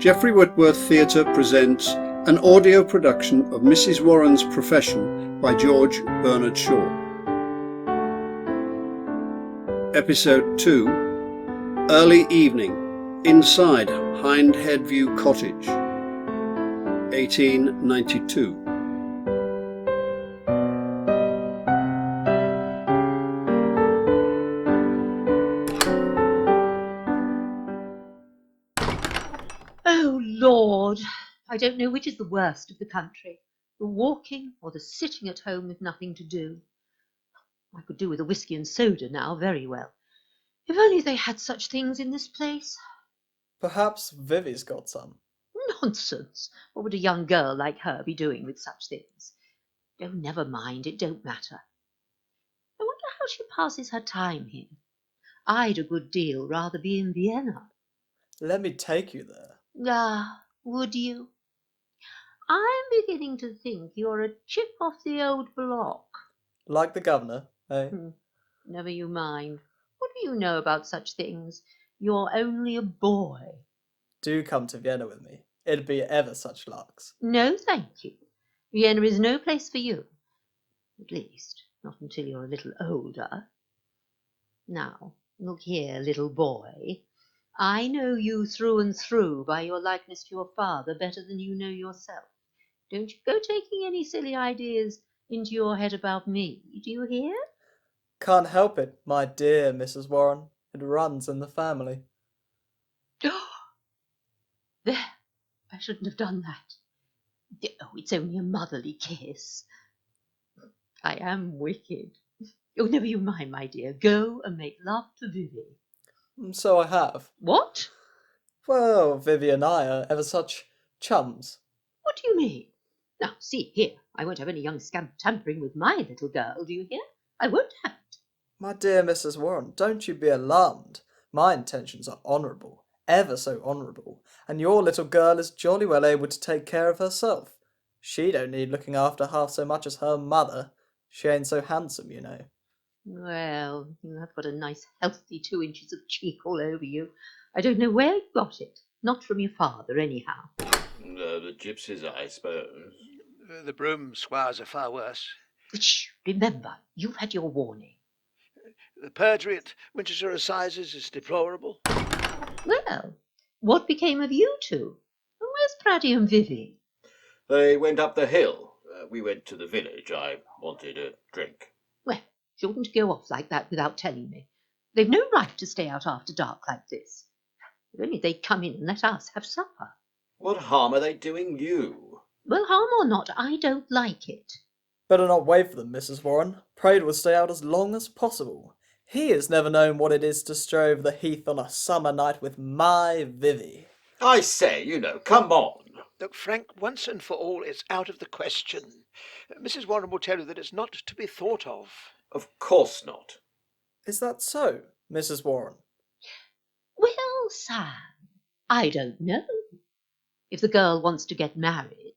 Geoffrey Whitworth Theatre presents an audio production of Mrs. Warren's Profession by George Bernard Shaw. Episode 2, Early Evening, Inside Hindhead View Cottage, 1892. Oh, Lord, I don't know which is the worst of the country, the walking or the sitting at home with nothing to do. I could do with a whisky and soda now very well. If only they had such things in this place. Perhaps Vivie's got some. Nonsense. What would a young girl like her be doing with such things? Oh, never mind, it don't matter. I wonder how she passes her time here. I'd a good deal rather be in Vienna. Let me take you there. Ah, would you? I'm beginning to think you're a chip off the old block. Like the governor, eh? Never you mind. What do you know about such things? You're only a boy. Do come to Vienna with me. It'd be ever such larks. No, thank you. Vienna is no place for you. At least, not until you're a little older. Now, look here, little boy. I know you through and through by your likeness to your father better than you know yourself. Don't you go taking any silly ideas into your head about me, do you hear? Can't help it, my dear Mrs. Warren. It runs in the family. There, I shouldn't have done that. Oh, it's only a motherly kiss. I am wicked. Oh, never you mind, my dear. Go and make love to Vivie. So I have. What? Well, Vivie and I are ever such chums. What do you mean? Now, see here, I won't have any young scamp tampering with my little girl, do you hear? I won't have it. My dear Mrs. Warren, don't you be alarmed. My intentions are honourable, ever so honourable, and your little girl is jolly well able to take care of herself. She don't need looking after half so much as her mother. She ain't so handsome, you know. Well, you have got a nice healthy 2 inches of cheek all over you. I don't know where you got it. Not from your father, anyhow. The gypsies, I suppose. The broom squires are far worse. Shh, remember, you've had your warning. The perjury at Winchester Assizes is deplorable. Well, what became of you two? And where's Praddy and Vivie? They went up the hill. We went to the village. I wanted a drink. Well, you oughtn't go off like that without telling me. They've no right to stay out after dark like this. If only they'd come in and let us have supper. What harm are they doing you? Well, harm or not, I don't like it. Better not wait for them, Mrs. Warren. Pray will stay out as long as possible. He has never known what it is to stroll over the heath on a summer night with my Vivie. I say, come on. Look, Frank, once and for all, it's out of the question. Mrs. Warren will tell you that it's not to be thought of. Of course not. Is that so, Mrs. Warren? Well, Sam, I don't know. If the girl wants to get married,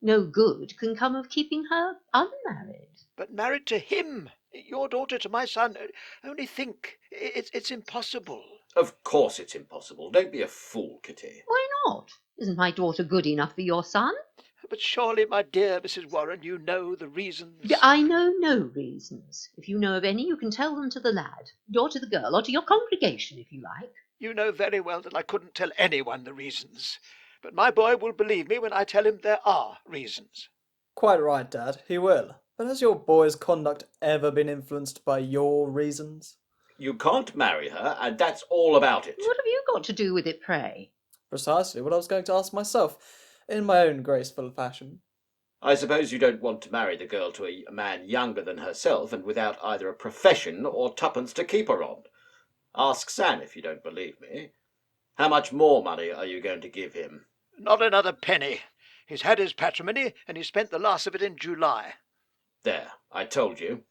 no good can come of keeping her unmarried. But married to him, your daughter to my son, only think, it's impossible. Of course it's impossible. Don't be a fool, Kitty. Why not? Isn't my daughter good enough for your son? But surely, my dear Mrs. Warren, you know the reasons. I know no reasons. If you know of any, you can tell them to the lad, or to the girl, or to your congregation, if you like. You know very well that I couldn't tell anyone the reasons. But my boy will believe me when I tell him there are reasons. Quite right, Dad, he will. But has your boy's conduct ever been influenced by your reasons? You can't marry her, and that's all about it. What have you got to do with it, pray? Precisely what I was going to ask myself, in my own graceful fashion. I suppose you don't want to marry the girl to a man younger than herself and without either a profession or twopence to keep her on. Ask Sam if you don't believe me. How much more money are you going to give him? Not another penny. He's had his patrimony, and he spent the last of it in July. There, I told you.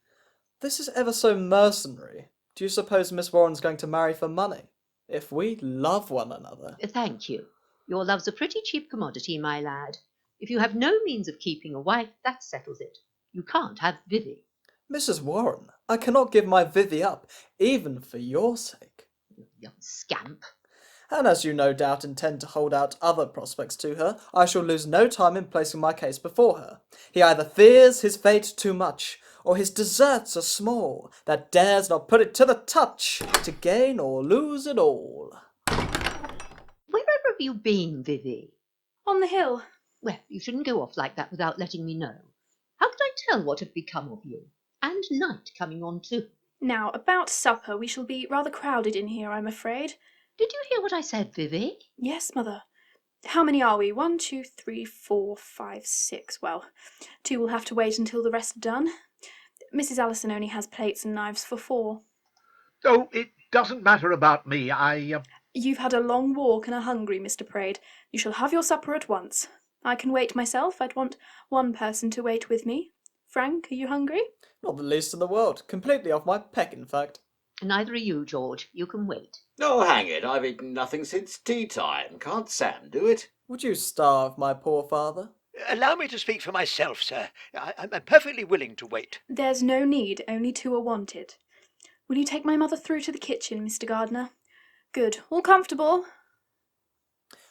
This is ever so mercenary. Do you suppose Miss Warren's going to marry for money? If we love one another... Thank you. Your love's a pretty cheap commodity, my lad. If you have no means of keeping a wife, that settles it. You can't have Vivie. Mrs. Warren, I cannot give my Vivie up, even for your sake. Young scamp. And as you no doubt intend to hold out other prospects to her, I shall lose no time in placing my case before her. He either fears his fate too much, or his deserts are small, that dares not put it to the touch, to gain or lose it all. Wherever have you been, Vivie? On the hill. Well, you shouldn't go off like that without letting me know. How could I tell what had become of you? And night coming on too. Now, about supper, we shall be rather crowded in here, I'm afraid. Did you hear what I said, Vivie? Yes, Mother. How many are we? 1, 2, 3, 4, 5, 6. Well, 2 will have to wait until the rest are done. Mrs. Allison only has plates and knives for 4. Oh, it doesn't matter about me. You've had a long walk and are hungry, Mr. Praed. You shall have your supper at once. I can wait myself. I'd want one person to wait with me. Frank, are you hungry? Not the least in the world. Completely off my peck, in fact. Neither are you, George. You can wait. Oh, hang it, I've eaten nothing since tea time. Can't Sam do it? Would you starve my poor father? Allow me to speak for myself, sir. I'm perfectly willing to wait. There's no need. Only 2 are wanted. Will you take my mother through to the kitchen, Mr. Gardner? Good. All comfortable?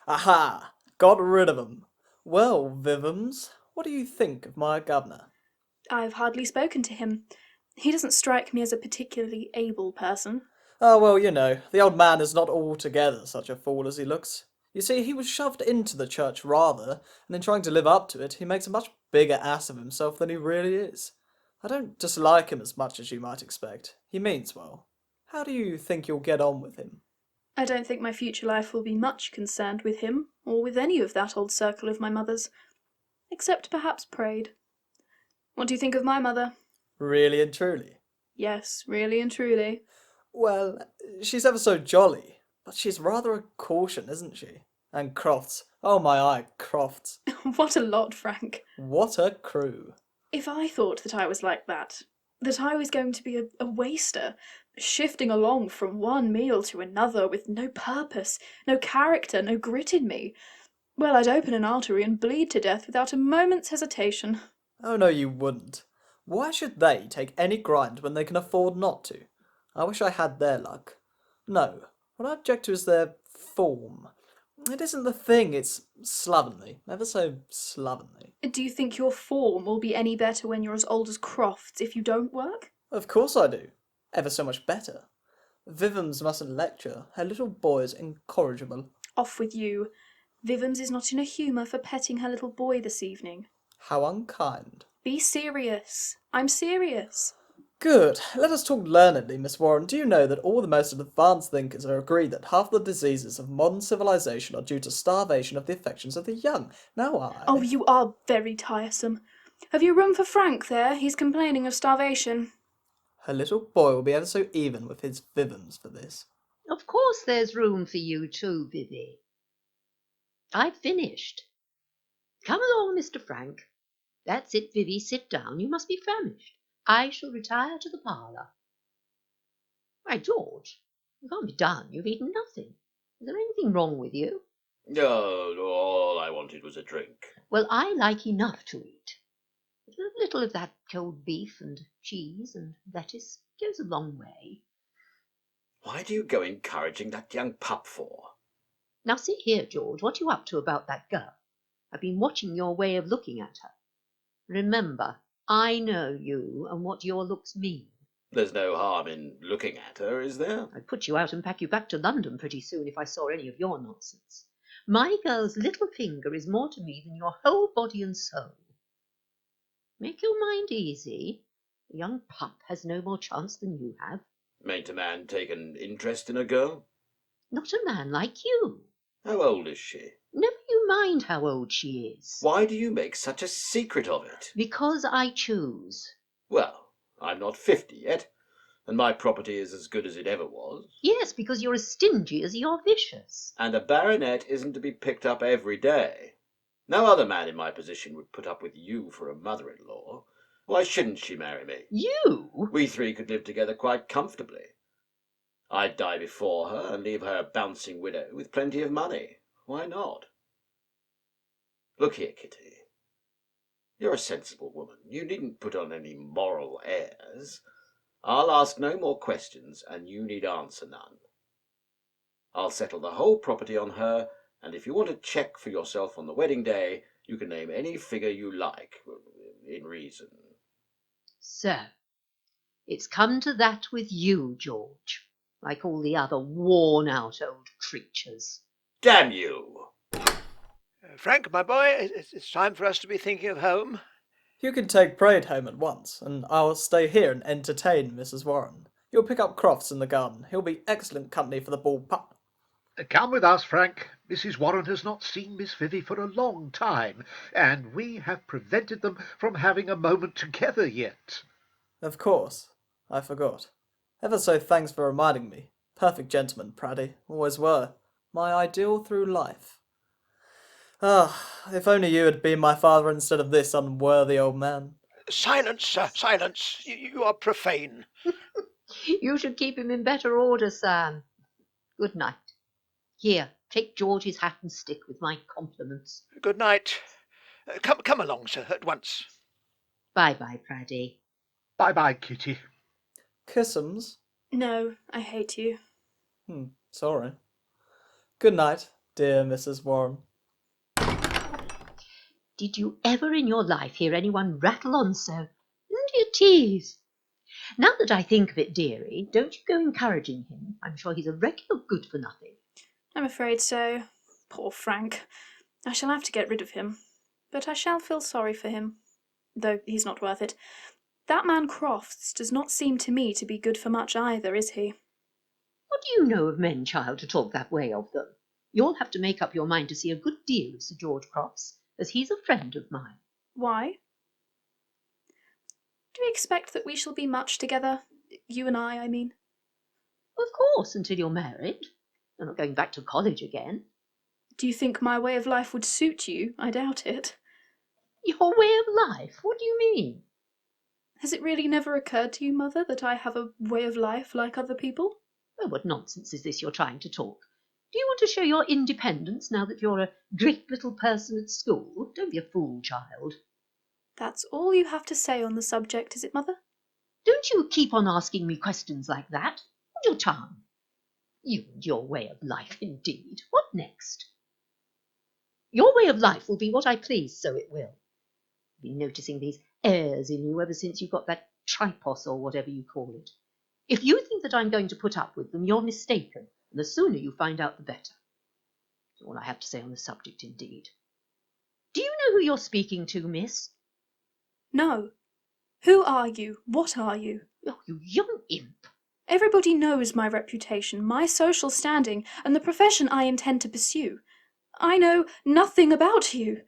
Aha! Got rid of 'em. Well, Vivens, what do you think of my governor? I've hardly spoken to him. He doesn't strike me as a particularly able person. Oh, well, you know, the old man is not altogether such a fool as he looks. You see, he was shoved into the church rather, and in trying to live up to it, he makes a much bigger ass of himself than he really is. I don't dislike him as much as you might expect. He means well. How do you think you'll get on with him? I don't think my future life will be much concerned with him, or with any of that old circle of my mother's. Except perhaps Praed. What do you think of my mother? Really and truly? Yes, really and truly. Well, she's ever so jolly, but she's rather a caution, isn't she? And Crofts. Oh my eye, Crofts. What a lot, Frank. What a crew. If I thought that I was like that I was going to be a waster, shifting along from one meal to another with no purpose, no character, no grit in me, well, I'd open an artery and bleed to death without a moment's hesitation. Oh no, you wouldn't. Why should they take any grind when they can afford not to? I wish I had their luck. No, what I object to is their form. It isn't the thing, it's slovenly, ever so slovenly. Do you think your form will be any better when you're as old as Crofts if you don't work? Of course I do. Ever so much better. Vivens mustn't lecture. Her little boy is incorrigible. Off with you. Vivens is not in a humour for petting her little boy this evening. How unkind. Be serious. I'm serious. Good. Let us talk learnedly, Miss Warren. Do you know that all the most advanced thinkers are agreed that half the diseases of modern civilization are due to starvation of the affections of the young? Now Oh, you are very tiresome. Have you room for Frank there? He's complaining of starvation. Her little boy will be ever so even with his Vivens for this. Of course there's room for you too, Vivie. I've finished. Come along, Mr. Frank. That's it, Vivie, sit down. You must be famished. I shall retire to the parlour. Why, George, you can't be done. You've eaten nothing. Is there anything wrong with you? No, all I wanted was a drink. Well, I like enough to eat. A little of that cold beef and cheese and lettuce goes a long way. Why do you go encouraging that young pup for? Now, see here, George, what are you up to about that girl? I've been watching your way of looking at her. Remember, I know you and what your looks mean. There's no harm in looking at her, is there? I'd put you out and pack you back to London pretty soon if I saw any of your nonsense. My girl's little finger is more to me than your whole body and soul. Make your mind easy. The young pup has no more chance than you have. Mayn't a man take an interest in a girl? Not a man like you. How old is she? Never you mind how old she is. Why do you make such a secret of it? Because I choose. Well, I'm not 50 yet, and my property is as good as it ever was. Yes, because you're as stingy as you're vicious. And a baronet isn't to be picked up every day. No other man in my position would put up with you for a mother-in-law. Why shouldn't she marry me? You? We 3 could live together quite comfortably. I'd die before her and leave her a bouncing widow with plenty of money. Why not? Look here, Kitty. You're a sensible woman. You needn't put on any moral airs. I'll ask no more questions, and you need answer none. I'll settle the whole property on her, and if you want a cheque for yourself on the wedding day, you can name any figure you like, in reason. So, it's come to that with you, George, like all the other worn-out old creatures. Damn you! Frank, my boy, it's time for us to be thinking of home. You can take Braid home at once, and I'll stay here and entertain Mrs. Warren. You'll pick up Crofts in the garden. He'll be excellent company for the ball pup. Come with us, Frank. Mrs. Warren has not seen Miss Vivie for a long time, and we have prevented them from having a moment together yet. Of course. I forgot. Ever so thanks for reminding me. Perfect gentleman, Praddy. Always were. My ideal through life. Ah, if only you had been my father instead of this unworthy old man. Silence, sir, silence. You are profane. You should keep him in better order, Sam. Good night. Here, take George's hat and stick with my compliments. Good night. Come along, sir, at once. Bye-bye, Praddy. Bye-bye, Kitty. Kissums? No, I hate you. Sorry. Good night, dear Mrs. Warren. Did you ever in your life hear anyone rattle on so? Isn't he a tease? Now that I think of it, dearie, don't you go encouraging him. I'm sure he's a regular good-for-nothing. I'm afraid so. Poor Frank. I shall have to get rid of him. But I shall feel sorry for him. Though he's not worth it. That man Crofts does not seem to me to be good for much either, is he? What do you know of men, child, to talk that way of them? You'll have to make up your mind to see a good deal of Sir George Crofts, as he's a friend of mine. Why? Do you expect that we shall be much together? You and I mean. Of course, until you're married. You're not going back to college again. Do you think my way of life would suit you? I doubt it. Your way of life? What do you mean? Has it really never occurred to you, Mother, that I have a way of life like other people? Oh, what nonsense is this you're trying to talk? Do you want to show your independence now that you're a great little person at school? Don't be a fool, child. That's all you have to say on the subject, is it, Mother? Don't you keep on asking me questions like that. Hold your tongue. You and your way of life, indeed. What next? Your way of life will be what I please, so it will. I've been noticing these airs in you ever since you got that tripos or whatever you call it. If you think that I'm going to put up with them, you're mistaken, and the sooner you find out, the better. That's all I have to say on the subject, indeed. Do you know who you're speaking to, miss? No. Who are you? What are you? Oh, you young imp. Everybody knows my reputation, my social standing, and the profession I intend to pursue. I know nothing about you.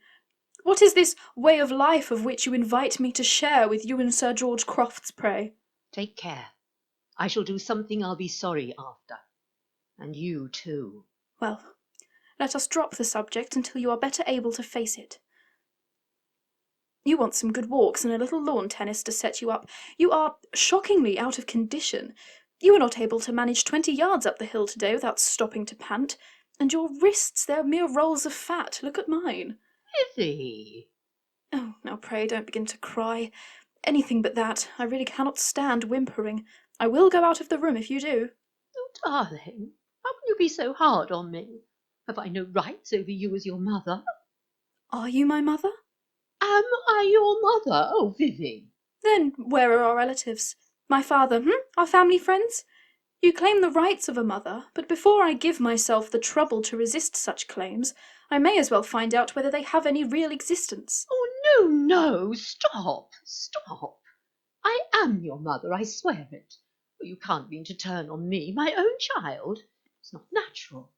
What is this way of life of which you invite me to share with you and Sir George Crofts, pray? Take care. I shall do something I'll be sorry after. And you too. Well, let us drop the subject until you are better able to face it. You want some good walks and a little lawn tennis to set you up. You are shockingly out of condition. You were not able to manage 20 yards up the hill today without stopping to pant. And your wrists, they're mere rolls of fat. Look at mine. Vivie. Oh, now pray don't begin to cry. Anything but that. I really cannot stand whimpering. I will go out of the room if you do. Oh, darling, how can you be so hard on me? Have I no rights over you as your mother? Are you my mother? Am I your mother? Oh, Vivie. Then where are our relatives? My father, Our family friends? You claim the rights of a mother, but before I give myself the trouble to resist such claims, I may as well find out whether they have any real existence. Oh, no, stop. I am your mother, I swear it. Oh, you can't mean to turn on me, my own child. It's not natural.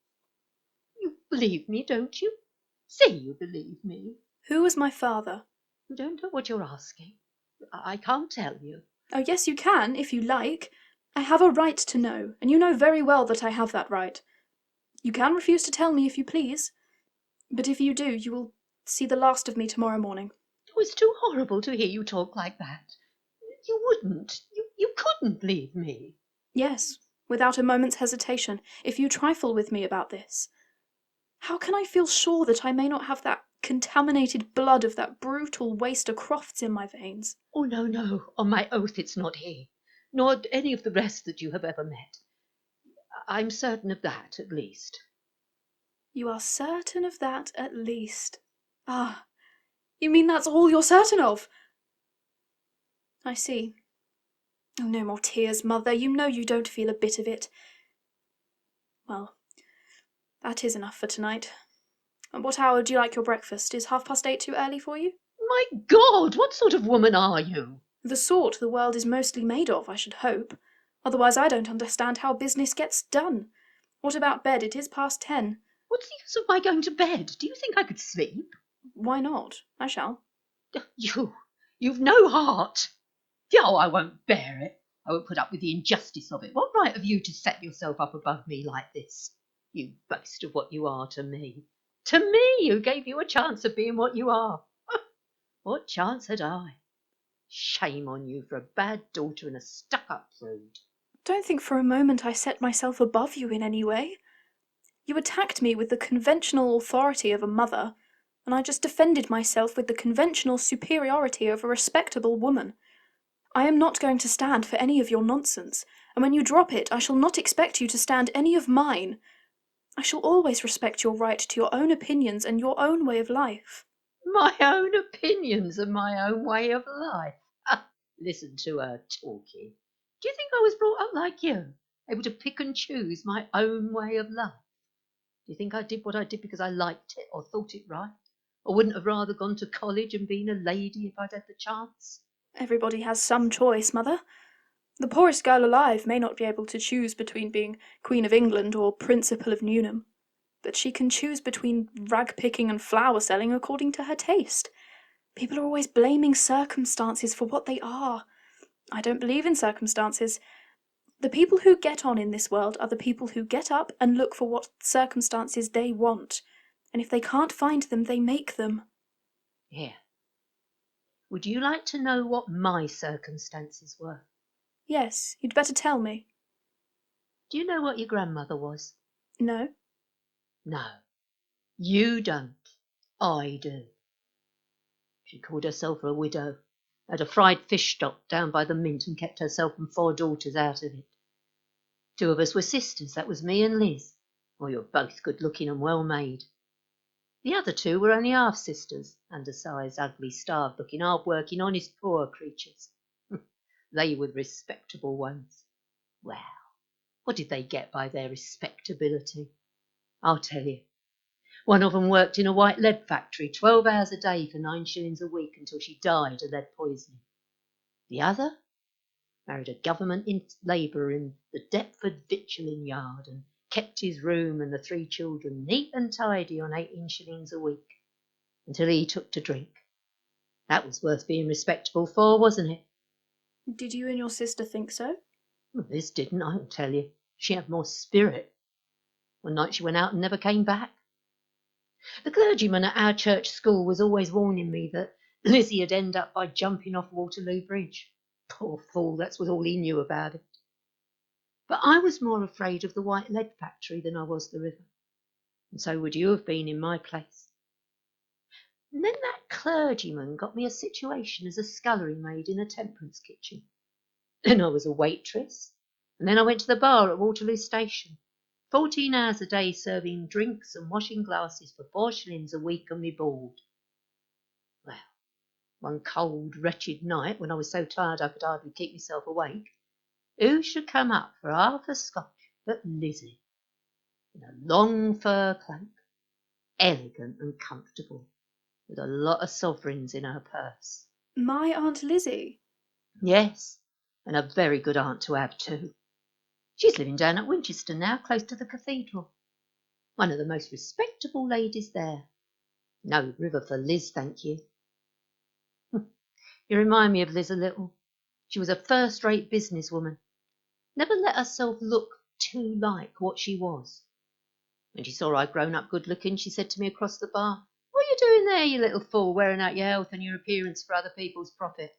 You believe me, don't you? Say you believe me. Who was my father? You don't know what you're asking. I can't tell you. Oh, yes, you can, if you like. I have a right to know, and you know very well that I have that right. You can refuse to tell me if you please, but if you do, you will see the last of me tomorrow morning. Oh, it's too horrible to hear you talk like that. You wouldn't, you couldn't leave me. Yes, without a moment's hesitation, if you trifle with me about this. How can I feel sure that I may not have that contaminated blood of that brutal waster Crofts in my veins? Oh, no, on my oath it's not he, nor any of the rest that you have ever met. I'm certain of that, at least. You are certain of that, at least. Ah, you mean that's all you're certain of? I see. Oh, no more tears, Mother. You know you don't feel a bit of it. Well, that is enough for tonight. And what hour do you like your breakfast? Is 8:30 too early for you? My God, what sort of woman are you? The sort the world is mostly made of, I should hope. Otherwise I don't understand how business gets done. What about bed? It is past 10. What's the use of my going to bed? Do you think I could sleep? Why not? I shall. You've no heart. Oh, I won't bear it. I won't put up with the injustice of it. What right have you to set yourself up above me like this? You boast of what you are to me. To me, who gave you a chance of being what you are. What chance had I? Shame on you for a bad daughter and a stuck-up prude. Don't think for a moment I set myself above you in any way. You attacked me with the conventional authority of a mother, and I just defended myself with the conventional superiority of a respectable woman. I am not going to stand for any of your nonsense, and when you drop it, I shall not expect you to stand any of mine. I shall always respect your right to your own opinions and your own way of life. My own opinions and my own way of life. Listen to her talking. Do you think I was brought up like you, able to pick and choose my own way of life? Do you think I did what I did because I liked it or thought it right? Or wouldn't have rather gone to college and been a lady if I'd had the chance? Everybody has some choice, Mother. The poorest girl alive may not be able to choose between being Queen of England or Principal of Newnham, but she can choose between rag-picking and flower-selling according to her taste. People are always blaming circumstances for what they are. I don't believe in circumstances. The people who get on in this world are the people who get up and look for what circumstances they want, and if they can't find them, they make them. Here. Would you like to know what my circumstances were? Yes, you'd better tell me. Do you know what your grandmother was? No? No. You don't. I do. She called herself a widow, had a fried fish stock down by the Mint and kept herself and 4 daughters out of it. 2 of us were sisters, that was me and Liz. Well, you're both good-looking and well-made. The other 2 were only half-sisters, undersized, ugly, starved-looking, hard-working, honest, poor creatures. They were respectable ones. Well, what did they get by their respectability? I'll tell you. One of them worked in a white lead factory 12 hours a day for 9 shillings a week until she died of lead poisoning. The other married a government labourer in the Deptford victualling yard and kept his room and the 3 children neat and tidy on 18 shillings a week until he took to drink. That was worth being respectable for, wasn't it? Did you and your sister think so? Well, Liz didn't, I'll tell you. She had more spirit. One night she went out and never came back. The clergyman at our church school was always warning me that Lizzie'd end up by jumping off Waterloo Bridge. Poor fool, that's all he knew about it. But I was more afraid of the white lead factory than I was the river. And so would you have been in my place. And then that clergyman got me a situation as a scullery maid in a temperance kitchen. Then I was a waitress. And then I went to the bar at Waterloo Station. 14 hours a day serving drinks and washing glasses for 4 shillings a week and me board. Well, one cold, wretched night, when I was so tired I could hardly keep myself awake, who should come up for half a scotch but Lizzie, in a long fur cloak, elegant and comfortable, with a lot of sovereigns in her purse. My Aunt Lizzie? Yes, and a very good aunt to have too. She's living down at Winchester now, close to the cathedral. One of the most respectable ladies there. No river for Liz, thank you. You remind me of Liz a little. She was a first-rate businesswoman. Never let herself look too like what she was. When she saw I'd grown up good-looking, she said to me across the bar, "What are you doing there, you little fool, wearing out your health and your appearance for other people's profit?"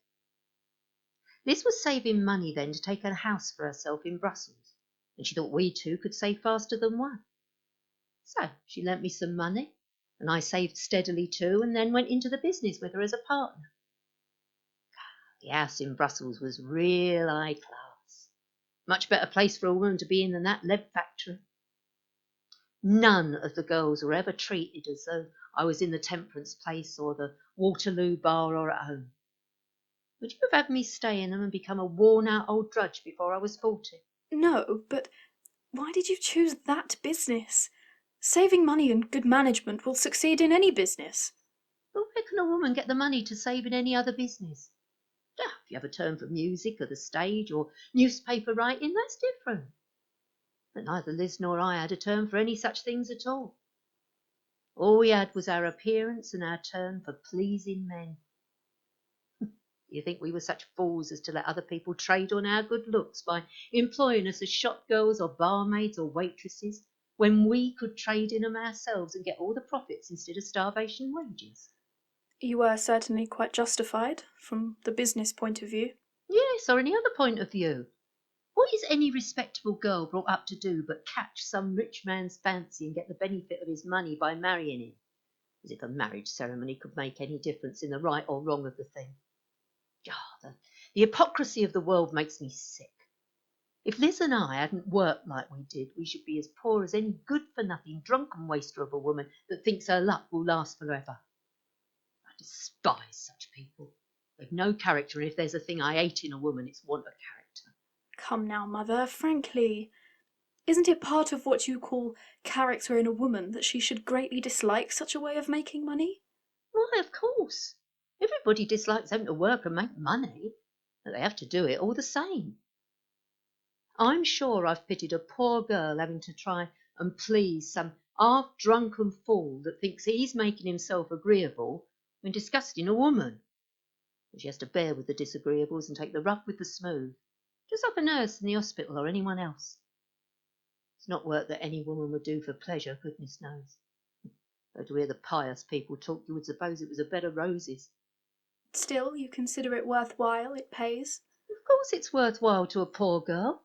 Liz was saving money then to take a house for herself in Brussels, and she thought we 2 could save faster than one. So she lent me some money, and I saved steadily too, and then went into the business with her as a partner. The house in Brussels was real high class. Much better place for a woman to be in than that lead factory. None of the girls were ever treated as though I was in the temperance place or the Waterloo bar or at home. Would you have had me stay in them and become a worn-out old drudge before I was 40? No, but why did you choose that business? Saving money and good management will succeed in any business. But where can a woman get the money to save in any other business? Now, if you have a turn for music or the stage or newspaper writing, that's different. But neither Liz nor I had a turn for any such things at all. All we had was our appearance and our turn for pleasing men. You think we were such fools as to let other people trade on our good looks by employing us as shop girls or barmaids or waitresses, when we could trade in them ourselves and get all the profits instead of starvation wages? You were certainly quite justified, from the business point of view. Yes, or any other point of view. What is any respectable girl brought up to do but catch some rich man's fancy and get the benefit of his money by marrying him? As if a marriage ceremony could make any difference in the right or wrong of the thing. The hypocrisy of the world makes me sick. If Liz and I hadn't worked like we did, we should be as poor as any good-for-nothing, drunken waster of a woman that thinks her luck will last forever. I despise such people. They've no character, and if there's a thing I hate in a woman, it's want of character. Come now, Mother, frankly. Isn't it part of what you call character in a woman that she should greatly dislike such a way of making money? Why, of course. Everybody dislikes having to work and make money, but they have to do it all the same. I'm sure I've pitied a poor girl having to try and please some half-drunken fool that thinks he's making himself agreeable when disgusting a woman. But she has to bear with the disagreeables and take the rough with the smooth, just like a nurse in the hospital or anyone else. It's not work that any woman would do for pleasure, goodness knows. Though to hear the pious people talk, you would suppose it was a bed of roses. Still, you consider it worthwhile, it pays? Of course it's worthwhile to a poor girl.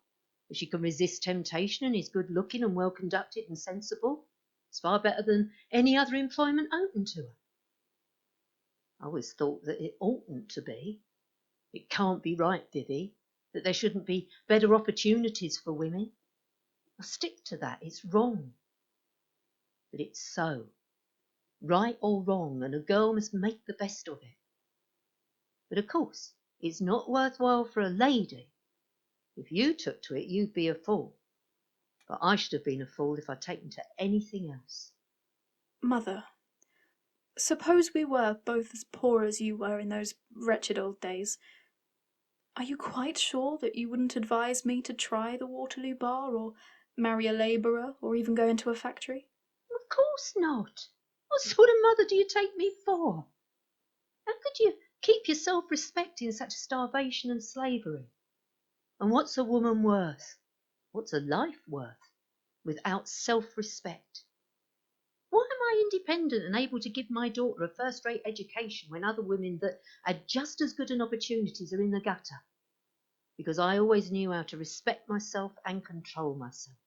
If she can resist temptation and is good-looking and well-conducted and sensible, it's far better than any other employment open to her. I always thought that it oughtn't to be. It can't be right, Vivie, that there shouldn't be better opportunities for women. I stick to that. It's wrong. But it's so. Right or wrong, and a girl must make the best of it. But of course, it's not worthwhile for a lady. If you took to it, you'd be a fool. But I should have been a fool if I'd taken to anything else. Mother, suppose we were both as poor as you were in those wretched old days. Are you quite sure that you wouldn't advise me to try the Waterloo bar, or marry a labourer, or even go into a factory? Of course not. What sort of mother do you take me for? How could you keep your self-respect in such starvation and slavery? And what's a woman worth? What's a life worth without self-respect? Why am I independent and able to give my daughter a first-rate education when other women that had just as good an opportunities are in the gutter? Because I always knew how to respect myself and control myself.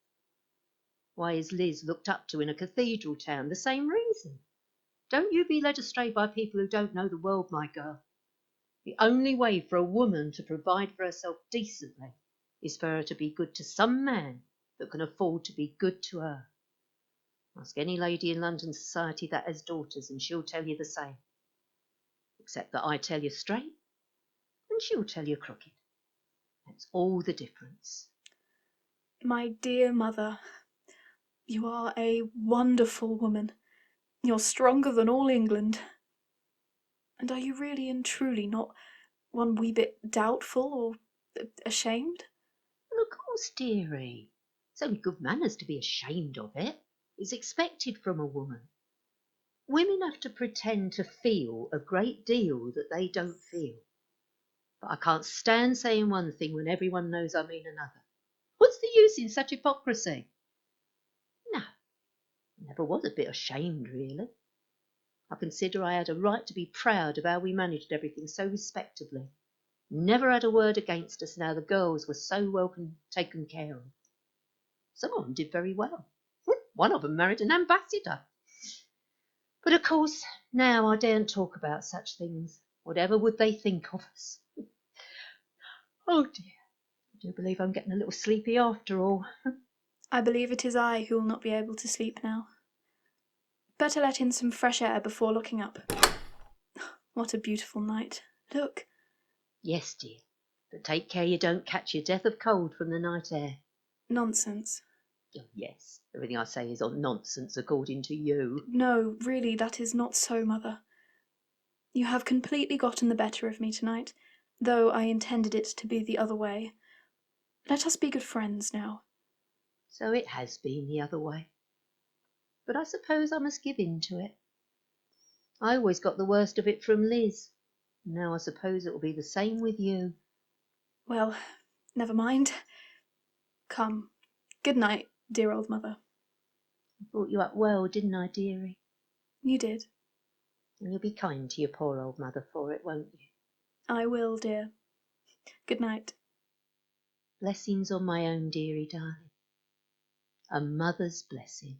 Why is Liz looked up to in a cathedral town? The same reason. Don't you be led astray by people who don't know the world, my girl. The only way for a woman to provide for herself decently is for her to be good to some man that can afford to be good to her. Ask any lady in London society that has daughters, and she'll tell you the same. Except that I tell you straight, and she'll tell you crooked. That's all the difference. My dear mother, you are a wonderful woman. You're stronger than all England. And are you really and truly not one wee bit doubtful or ashamed? Well, of course, dearie. It's only good manners to be ashamed of it. It's expected from a woman. Women have to pretend to feel a great deal that they don't feel. But I can't stand saying one thing when everyone knows I mean another. What's the use in such hypocrisy? No, I never was a bit ashamed, really. I consider I had a right to be proud of how we managed everything so respectably. Never had a word against us, and how the girls were so well taken care of. Some of them did very well. One of them married an ambassador. But of course, now I daren't talk about such things. Whatever would they think of us? Oh dear, I do believe I'm getting a little sleepy after all. I believe it is I who will not be able to sleep now. Better let in some fresh air before looking up. What a beautiful night. Look. Yes, dear, but take care you don't catch your death of cold from the night air. Nonsense. Oh, yes, everything I say is on nonsense according to you. No, really, that is not so, Mother. You have completely gotten the better of me tonight, though I intended it to be the other way. Let us be good friends now. So it has been the other way. But I suppose I must give in to it. I always got the worst of it from Liz. Now I suppose it will be the same with you. Well, never mind. Come. Good night, dear old mother. I brought you up well, didn't I, dearie? You did. And you'll be kind to your poor old mother for it, won't you? I will, dear. Good night. Blessings on my own dearie darling. A mother's blessing.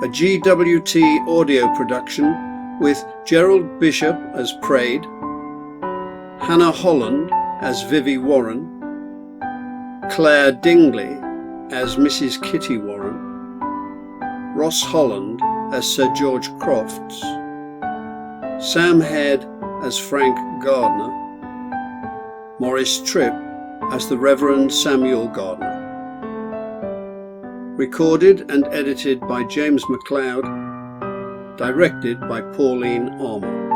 A GWT audio production with Gerald Bishop as Praed, Hannah Holland as Vivie Warren, Claire Dingley as Mrs. Kitty Warren, Ross Holland as Sir George Crofts, Sam Head as Frank Gardner, Maurice Tripp as the Reverend Samuel Gardner. Recorded and edited by James MacLeod, directed by Pauline Armour.